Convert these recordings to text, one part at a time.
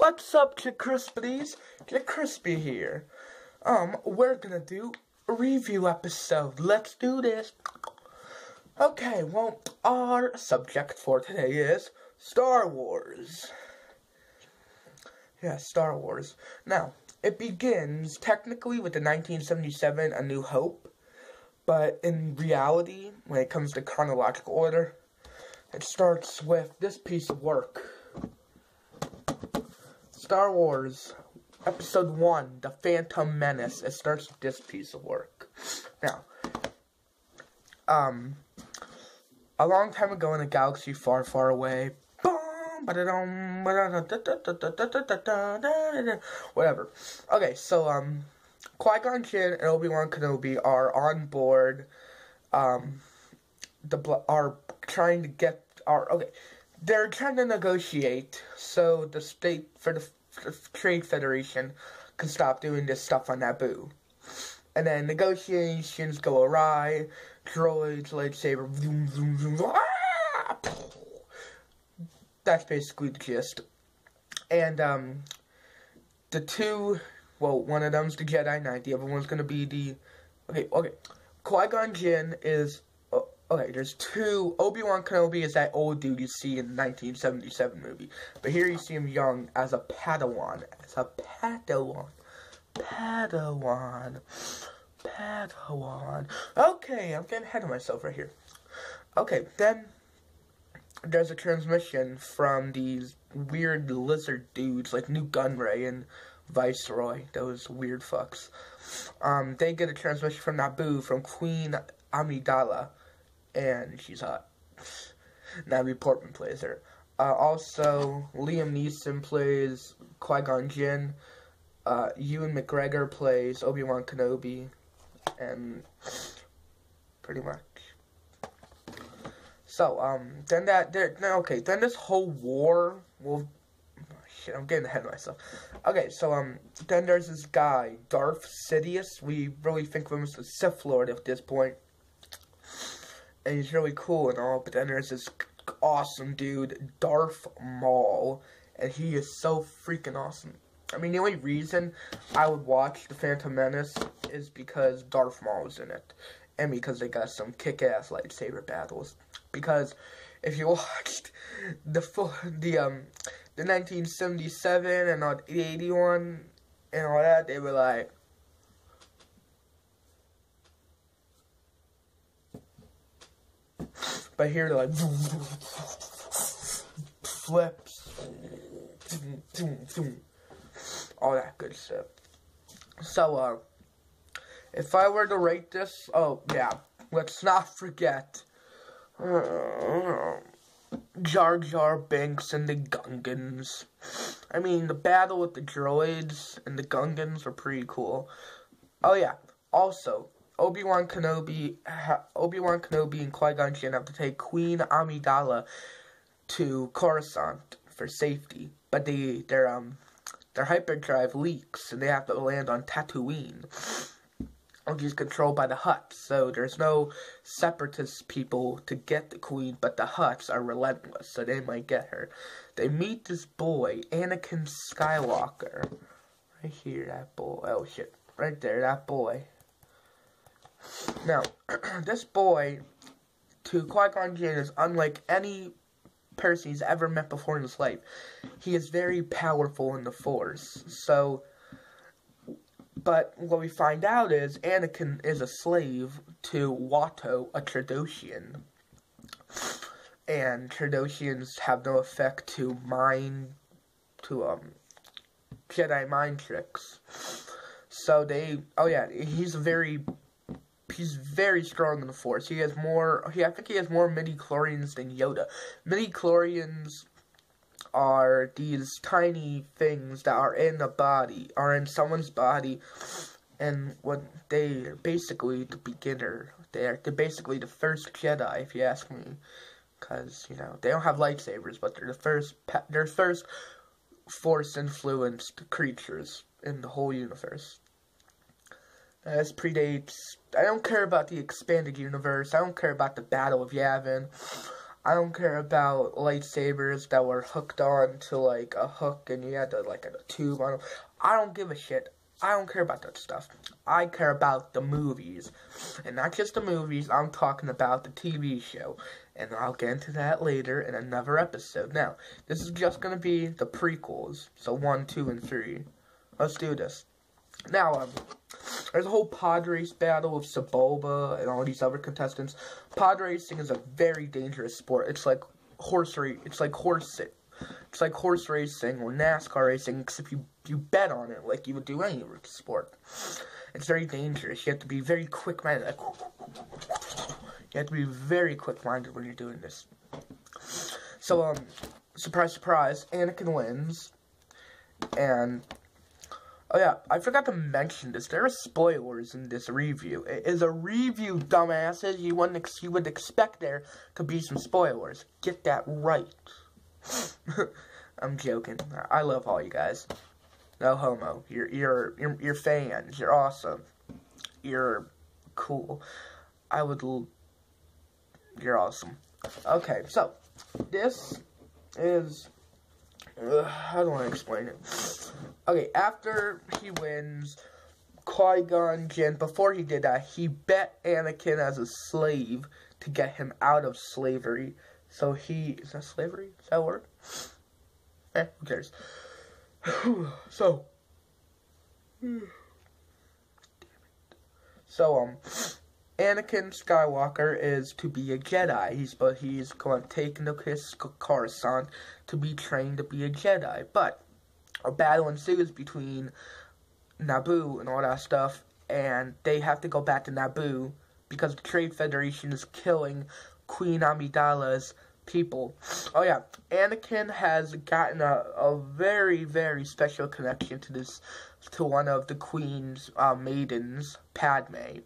What's up, Kid Crispies? Kid Crispy here. We're gonna do a review episode. Let's do this. Okay, well, our subject for today is Star Wars. Yeah, Star Wars. Now, it begins technically with the 1977 A New Hope, but in reality, when it comes to chronological order, it starts with this piece of work. Star Wars, Episode 1, The Phantom Menace. It starts with this piece of work. Now, a long time ago in a galaxy far, far away, whatever. Okay, so, Qui-Gon Jinn and Obi-Wan Kenobi are on board, they're trying to negotiate so the Trade Federation can stop doing this stuff on Naboo. And then negotiations go awry, droids, lightsaber, zoom, zoom, zoom, ah! That's basically the gist. And, one of them's the Jedi Knight, the other one's gonna be the, okay, Qui-Gon Jinn is, there's two. Obi-Wan Kenobi is that old dude you see in the 1977 movie. But here you see him young as a Padawan. Padawan. Okay, I'm getting ahead of myself right here. Okay, then there's a transmission from these weird lizard dudes like Nute Gunray and Viceroy. Those weird fucks. They get a transmission from Naboo from Queen Amidala. And she's hot. Natalie Portman plays her. Also, Liam Neeson plays Qui-Gon Jinn. Ewan McGregor plays Obi-Wan Kenobi. And pretty much. So, then this whole war will... Shit, I'm getting ahead of myself. Okay, so, then there's this guy, Darth Sidious. We really think of him as the Sith Lord at this point. And he's really cool and all, but then there's this awesome dude, Darth Maul, and he is so freaking awesome. I mean, the only reason I would watch The Phantom Menace is because Darth Maul is in it, and because they got some kick-ass lightsaber battles. Because if you watched the 1977 and all the 81 and all that, they were like, but here they're like flips, all that good stuff. So, if I were to rate this, let's not forget Jar Jar Binks and the Gungans. I mean, the battle with the droids and the Gungans are pretty cool. Oh yeah, also, Obi-Wan Kenobi and Qui-Gon Jinn have to take Queen Amidala to Coruscant for safety, but their hyperdrive leaks and they have to land on Tatooine, which is controlled by the Hutts. So there's no separatist people to get the Queen, but the Hutts are relentless, so they might get her. They meet this boy, Anakin Skywalker, right here. That boy. Oh shit, right there, that boy. Now, this boy, to Qui-Gon Jinn, is unlike any person he's ever met before in his life. He is very powerful in the Force. But what we find out is Anakin is a slave to Watto, a Trandoshan. And Trandoshians have no effect to Jedi mind tricks. So he's very strong in the Force. I think he has more midi-chlorians than Yoda. Midi-chlorians are these tiny things that are in someone's body, and they're basically the beginner. They're basically the first Jedi, if you ask me. Because, they don't have lightsabers, but they're the first Force-influenced creatures in the whole universe. This predates... I don't care about the expanded universe. I don't care about the Battle of Yavin. I don't care about lightsabers that were hooked on to, like, a hook and you had to, like, a tube on them. I don't give a shit. I don't care about that stuff. I care about the movies. And not just the movies, I'm talking about the TV show. And I'll get into that later in another episode. Now, this is just going to be the prequels. So 1, 2, and 3. Let's do this. Now, there's a whole pod race battle with Sebulba and all these other contestants. Pod racing is a very dangerous sport. It's like horse racing. It's like horse racing or NASCAR racing, except you bet on it like you would do any sport. It's very dangerous. You have to be very quick-minded. Like, you have to be very quick-minded when you're doing this. So, surprise, surprise, Anakin wins. And, oh yeah, I forgot to mention this. There are spoilers in this review. It is a review, dumbasses. You would expect there to be some spoilers. Get that right. I'm joking. I love all you guys. No homo. You're fans. You're awesome. You're cool. You're awesome. Okay, so this is how do I explain it? Okay, after he wins, Qui-Gon Jinn, before he did that, he bet Anakin as a slave to get him out of slavery. So is that slavery? Is that a word? Who cares? So, Anakin Skywalker is to be a Jedi. He's going to take his Coruscant to be trained to be a Jedi. But a battle ensues between Naboo and all that stuff, and they have to go back to Naboo because the Trade Federation is killing Queen Amidala's people. Oh yeah, Anakin has gotten a very, very special connection to one of the Queen's maidens, Padme.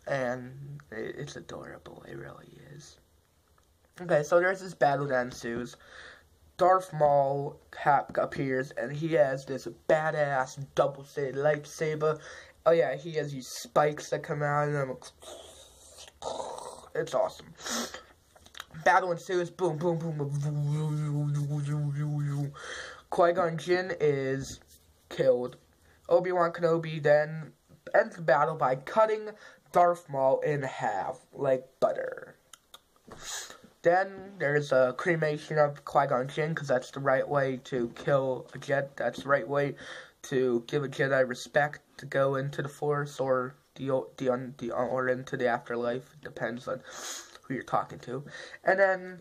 And it's adorable, it really is. Okay, so there's this battle that ensues. Darth Maul appears, and he has this badass double-sided lightsaber. Oh yeah, he has these spikes that come out of him. It's awesome. Battle ensues. Boom, boom, boom. Qui-Gon Jinn is killed. Obi-Wan Kenobi then ends the battle by cutting Darth Maul in half like butter. Then there's a cremation of Qui-Gon Jinn, because that's the right way to kill a Jedi. That's the right way to give a Jedi respect to go into the Force or or into the afterlife. It depends on who you're talking to. And then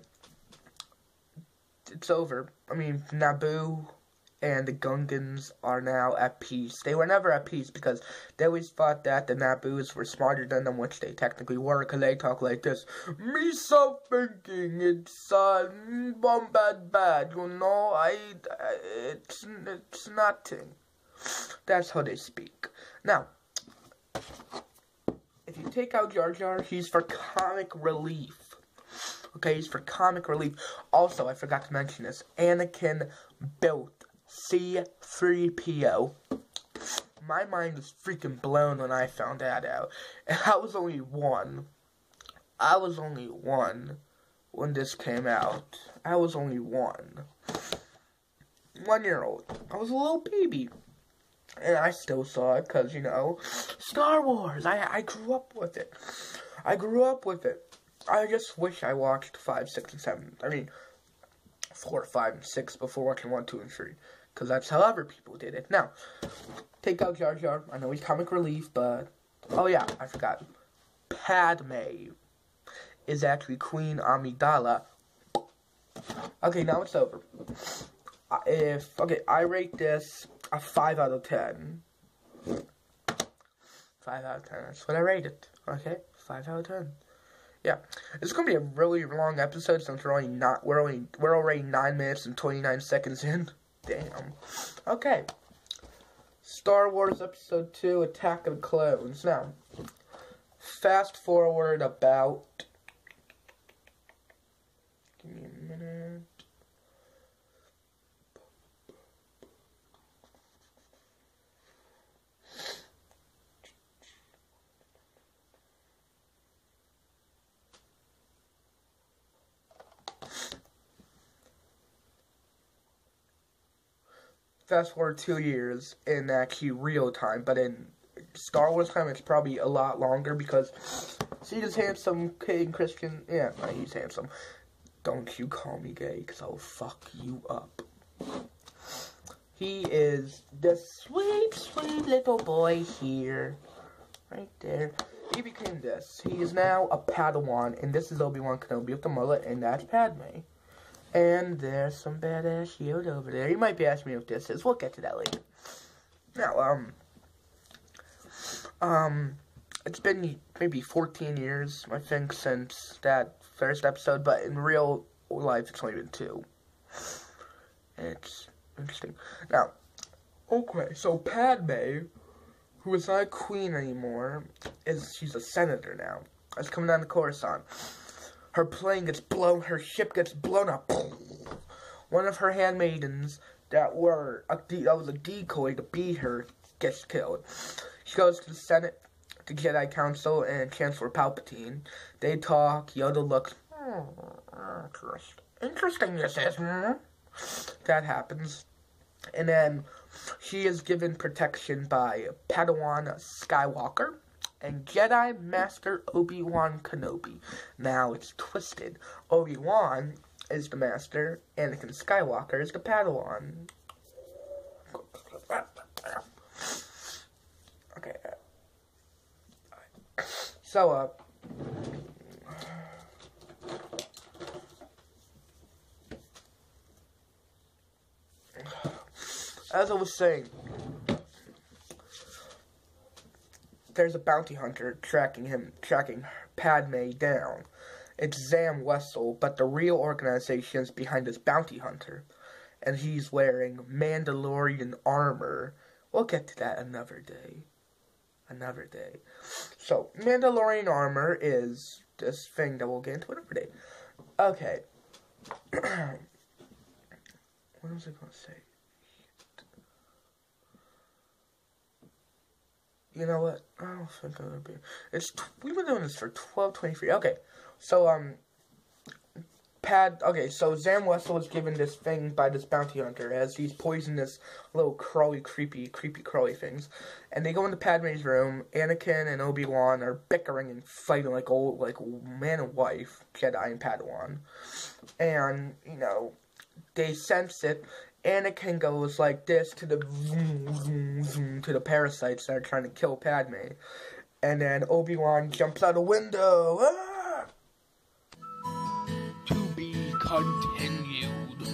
it's over. I mean, Naboo and the Gungans are now at peace. They were never at peace because they always thought that the Naboos were smarter than them, which they technically were, because they talk like this. Me so thinking, it's bad, you know, it's nothing. That's how they speak. Now, if you take out Jar Jar, he's for comic relief. Okay, he's for comic relief. Also, I forgot to mention this. Anakin built C-3PO. My mind was freaking blown when I found that out. And I was only one. I was only one when this came out. I was only one. 1 year old. I was a little baby. And I still saw it because, you know, Star Wars. I grew up with it. I grew up with it. I just wish I watched 5, 6, and 7. I mean, 4, 5, and 6 before watching 1, 2, and 3. Because that's how other people did it. Now, take out Jar Jar. I know he's comic relief, but... Oh yeah, I forgot. Padme is actually Queen Amidala. Okay, now it's over. I rate this a 5 out of 10. 5 out of 10. That's what I rate it. Okay, 5 out of 10. Yeah, it's gonna be a really long episode since we're already 9 minutes and 29 seconds in. Damn. Okay. Star Wars Episode 2, Attack of the Clones. Now, fast forward about... Give me a minute. fast forward 2 years in actually real time, but in Star Wars time, it's probably a lot longer because see this handsome Hayden Christian? Yeah, he's handsome. Don't you call me gay, because I'll fuck you up. He is the sweet, sweet little boy here. Right there. He became this. He is now a Padawan, and this is Obi-Wan Kenobi with the mullet, and that's Padme. And there's some badass Yoda over there. You might be asking me what this is. We'll get to that later. Now, it's been maybe 14 years, I think, since that first episode, but in real life, it's only been 2. It's interesting. Now, okay, so Padme, who is not a queen anymore, she's a senator now. It's coming down to Coruscant. Her plane gets blown, her ship gets blown up. One of her handmaidens that was a decoy to beat her gets killed. She goes to the Senate, the Jedi Council, and Chancellor Palpatine. They talk. Yoda looks, interesting this is, That happens. And then she is given protection by Padawan Skywalker and Jedi Master Obi-Wan Kenobi. Now it's twisted. Obi-Wan is the Master, Anakin Skywalker is the Padawan. Okay. So, as I was saying, there's a bounty hunter tracking Padme down. It's Zam Wesell, but the real organization is behind this bounty hunter. And he's wearing Mandalorian armor. We'll get to that another day. So, Mandalorian armor is this thing that we'll get into another day. Okay. What was I going to say? You know what? I don't think I'm going to be... We've been doing this for 12:23. Okay. So, so Zam Wesell was given this thing by this bounty hunter as these poisonous little creepy crawly things. And they go into Padme's room. Anakin and Obi-Wan are bickering and fighting like man and wife, Jedi and Padawan. And, they sense it. Anakin goes like this to the parasites that are trying to kill Padme. And then Obi-Wan jumps out a window. Ah! To be continued.